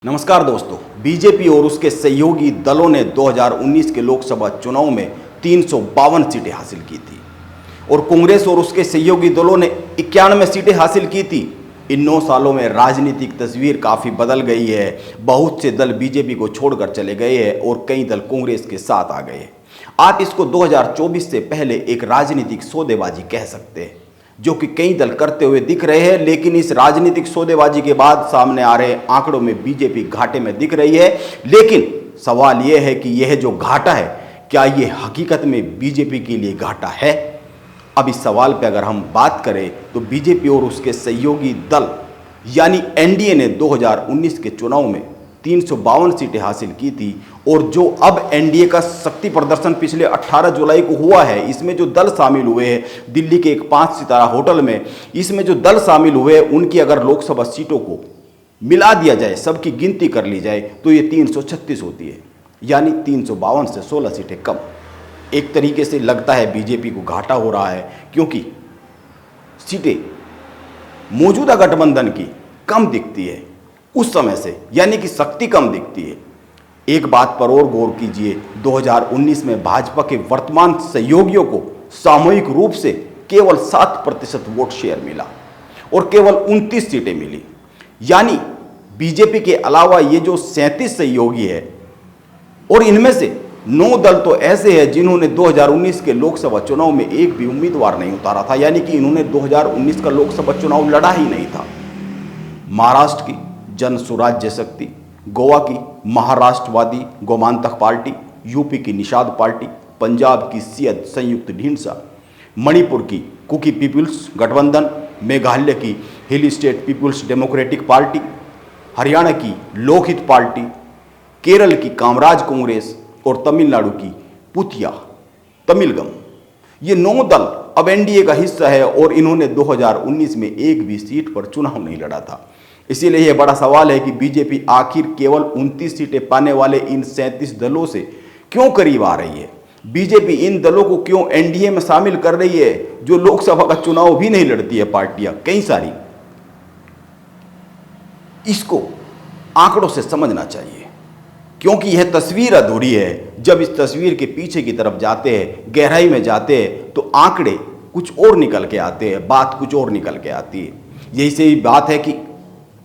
नमस्कार दोस्तों, बीजेपी और उसके सहयोगी दलों ने 2019 के लोकसभा चुनाव में 352 सीटें हासिल की थी और कांग्रेस और उसके सहयोगी दलों ने 91 सीटें हासिल की थी। इन 9 सालों में राजनीतिक तस्वीर काफ़ी बदल गई है। बहुत से दल बीजेपी को छोड़कर चले गए हैं और कई दल कांग्रेस के साथ आ गए हैं। आप इसको 2024 से पहले एक राजनीतिक सौदेबाजी कह सकते हैं, जो कि कई दल करते हुए दिख रहे हैं। लेकिन इस राजनीतिक सौदेबाजी के बाद सामने आ रहे आंकड़ों में बीजेपी घाटे में दिख रही है। लेकिन सवाल यह है कि यह जो घाटा है, क्या यह हकीकत में बीजेपी के लिए घाटा है? अब इस सवाल पे अगर हम बात करें तो बीजेपी और उसके सहयोगी दल यानी एनडीए ने 2019 के चुनाव में 352 सीटें हासिल की थी और जो अब एनडीए का शक्ति प्रदर्शन पिछले 18 जुलाई को हुआ है, इसमें जो दल शामिल हुए हैं दिल्ली के एक 5 सितारा होटल में, इसमें जो दल शामिल हुए हैं उनकी अगर लोकसभा सीटों को मिला दिया जाए, सबकी गिनती कर ली जाए तो ये 336 होती है, यानी 352 से 16 सीटें कम। एक तरीके से लगता है बीजेपी को घाटा हो रहा है, क्योंकि सीटें मौजूदा गठबंधन की कम दिखती है उस समय से, यानी कि शक्ति कम दिखती है। एक बात पर और गौर कीजिए, 2019 में भाजपा के वर्तमान सहयोगियों को सामूहिक रूप से केवल 7% वोट शेयर मिला और केवल 29 सीटें मिली। यानी बीजेपी के अलावा ये जो 37 सहयोगी है और इनमें से 9 दल तो ऐसे हैं जिन्होंने 2019 के लोकसभा चुनाव में एक भी उम्मीदवार नहीं उतारा था, यानी कि इन्होंने 2019 का लोकसभा चुनाव लड़ा ही नहीं था। महाराष्ट्र की जन स्वराज्य शक्ति, गोवा की महाराष्ट्रवादी गोमांतक पार्टी, यूपी की निषाद पार्टी, पंजाब की सियद संयुक्त ढींढसा, मणिपुर की कुकी पीपुल्स गठबंधन, मेघालय की hill state people's democratic party, Haryana की लोकहित पार्टी, केरल की कामराज कांग्रेस और तमिलनाडु की पुथिया तमिलगम, ये 9 दल अब एनडीए का हिस्सा है और इन्होंने 2019 में एक भी सीट पर चुनाव नहीं लड़ा था। इसीलिए यह बड़ा सवाल है कि बीजेपी आखिर केवल 29 सीटें पाने वाले इन 37 दलों से क्यों करीब आ रही है। बीजेपी इन दलों को क्यों एनडीए में शामिल कर रही है, जो लोकसभा का चुनाव भी नहीं लड़ती है पार्टियां कई सारी। इसको आंकड़ों से समझना चाहिए, क्योंकि यह तस्वीर अधूरी है। जब इस तस्वीर के पीछे की तरफ जाते हैं, गहराई में जाते हैं, तो आंकड़े कुछ और निकल के आते हैं, बात कुछ और निकल के आती है। यही सही बात है कि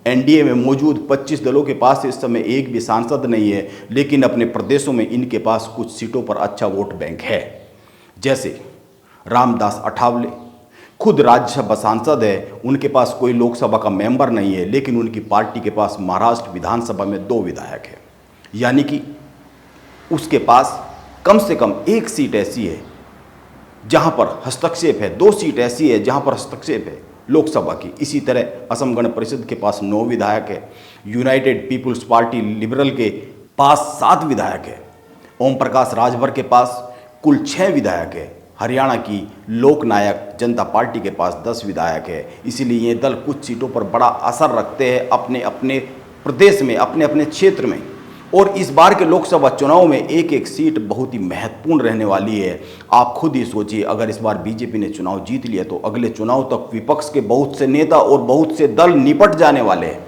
एनडीए में मौजूद 25 दलों के पास इस समय एक भी सांसद नहीं है, लेकिन अपने प्रदेशों में इनके पास कुछ सीटों पर अच्छा वोट बैंक है। जैसे रामदास अठावले खुद राज्यसभा सांसद है, उनके पास कोई लोकसभा का मेंबर नहीं है, लेकिन उनकी पार्टी के पास महाराष्ट्र विधानसभा में 2 विधायक है। यानी कि उसके पास कम से कम 1 सीट ऐसी है जहां पर हस्तक्षेप है, 2 सीट ऐसी है जहां पर हस्तक्षेप है लोकसभा की। इसी तरह असम गण परिषद के पास 9 विधायक है, यूनाइटेड पीपुल्स पार्टी लिबरल के पास 7 विधायक है, ओम प्रकाश राजभर के पास कुल 6 विधायक है, हरियाणा की लोकनायक जनता पार्टी के पास 10 विधायक है। इसीलिए ये दल कुछ सीटों पर बड़ा असर रखते हैं अपने अपने प्रदेश में, अपने अपने क्षेत्र में। और इस बार के लोकसभा चुनाव में एक एक सीट बहुत ही महत्वपूर्ण रहने वाली है। आप खुद ही सोचिए, अगर इस बार बीजेपी ने चुनाव जीत लिया तो अगले चुनाव तक विपक्ष के बहुत से नेता और बहुत से दल निपट जाने वाले हैं।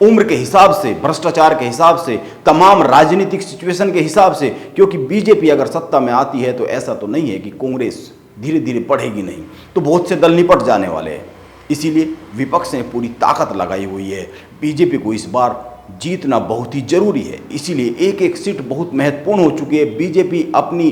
उम्र के हिसाब से, भ्रष्टाचार के हिसाब से, तमाम राजनीतिक सिचुएशन के हिसाब से, क्योंकि बीजेपी अगर सत्ता में आती है तो ऐसा तो नहीं है कि कांग्रेस धीरे धीरे बढ़ेगी नहीं, तो बहुत से दल निपट जाने वाले हैं। इसीलिए विपक्ष ने पूरी ताकत लगाई हुई है। बीजेपी को इस बार जीतना बहुत ही जरूरी है। इसीलिए एक एक सीट बहुत महत्वपूर्ण हो चुकी है। बीजेपी अपनी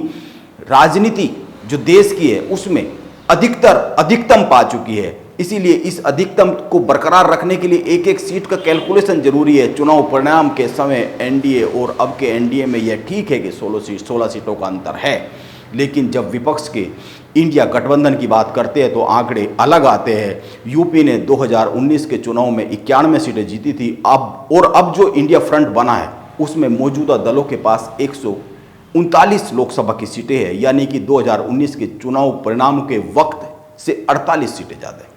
राजनीति जो देश की है उसमें अधिकतम पा चुकी है। इसीलिए इस अधिकतम को बरकरार रखने के लिए एक एक सीट का कैलकुलेशन जरूरी है। चुनाव परिणाम के समय एनडीए और अब के एनडीए में यह ठीक है कि 16 सीटों का अंतर है, लेकिन जब विपक्ष के इंडिया गठबंधन की बात करते हैं तो आंकड़े अलग आते हैं। यूपी ने 2019 के चुनाव में 91 सीटें जीती थी। अब जो इंडिया फ्रंट बना है उसमें मौजूदा दलों के पास 139 लोकसभा की सीटें हैं, यानी कि 2019 के चुनाव परिणाम के वक्त से 48 सीटें ज़्यादा है।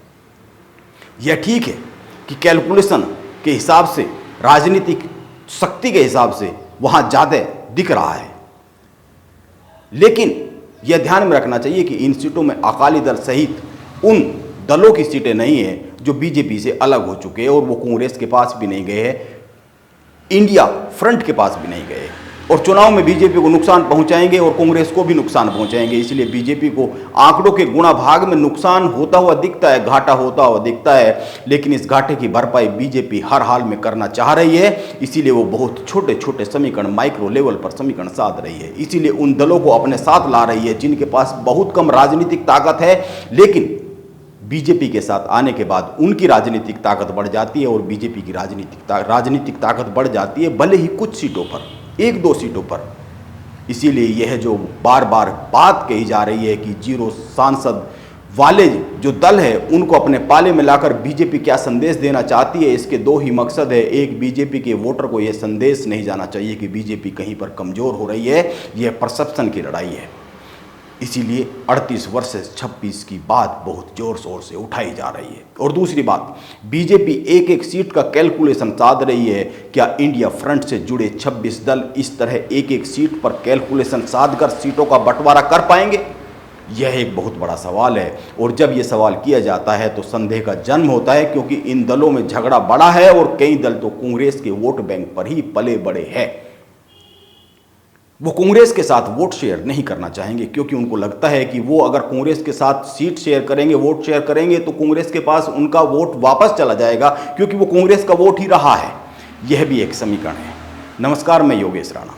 यह ठीक है कि कैलकुलेशन के हिसाब से, राजनीतिक शक्ति के हिसाब से वहाँ ज़्यादा दिख रहा है, लेकिन यह ध्यान में रखना चाहिए कि इन सीटों में अकाली दल सहित उन दलों की सीटें नहीं हैं जो बीजेपी से अलग हो चुके हैं और वो कांग्रेस के पास भी नहीं गए हैं। इंडिया फ्रंट के पास भी नहीं गए और चुनाव में बीजेपी को नुकसान पहुंचाएंगे और कांग्रेस को भी नुकसान पहुंचाएंगे। इसलिए बीजेपी को आंकड़ों के गुणा भाग में नुकसान होता हुआ दिखता है, घाटा होता हुआ दिखता है, लेकिन इस घाटे की भरपाई बीजेपी हर हाल में करना चाह रही है। इसीलिए वो बहुत छोटे छोटे समीकरण, माइक्रो लेवल पर समीकरण साध रही है। इसीलिए उन दलों को अपने साथ ला रही है जिनके पास बहुत कम राजनीतिक ताकत है, लेकिन बीजेपी के साथ आने के बाद उनकी राजनीतिक ताकत बढ़ जाती है और बीजेपी की राजनीतिक ताकत बढ़ जाती है, भले ही कुछ सीटों पर, एक दो सीटों पर। इसीलिए यह जो बार बार बात कही जा रही है कि जीरो सांसद वाले जो दल है उनको अपने पाले में लाकर बीजेपी क्या संदेश देना चाहती है, इसके दो ही मकसद है। एक, बीजेपी के वोटर को यह संदेश नहीं जाना चाहिए कि बीजेपी कहीं पर कमजोर हो रही है, यह परसेप्शन की लड़ाई है। इसीलिए 38 वर्सेस 26 की बात बहुत जोर शोर से उठाई जा रही है। और दूसरी बात, बीजेपी एक एक सीट का कैलकुलेशन साध रही है। क्या इंडिया फ्रंट से जुड़े 26 दल इस तरह एक एक सीट पर कैलकुलेशन साधकर सीटों का बंटवारा कर पाएंगे? यह एक बहुत बड़ा सवाल है। और जब यह सवाल किया जाता है तो संदेह का जन्म होता है, क्योंकि इन दलों में झगड़ा बड़ा है और कई दल तो कांग्रेस के वोट बैंक पर ही पले बड़े हैं। वो कांग्रेस के साथ वोट शेयर नहीं करना चाहेंगे, क्योंकि उनको लगता है कि वो अगर कांग्रेस के साथ सीट शेयर करेंगे, वोट शेयर करेंगे, तो कांग्रेस के पास उनका वोट वापस चला जाएगा, क्योंकि वो कांग्रेस का वोट ही रहा है। यह भी एक समीकरण है। नमस्कार, मैं योगेश राणा।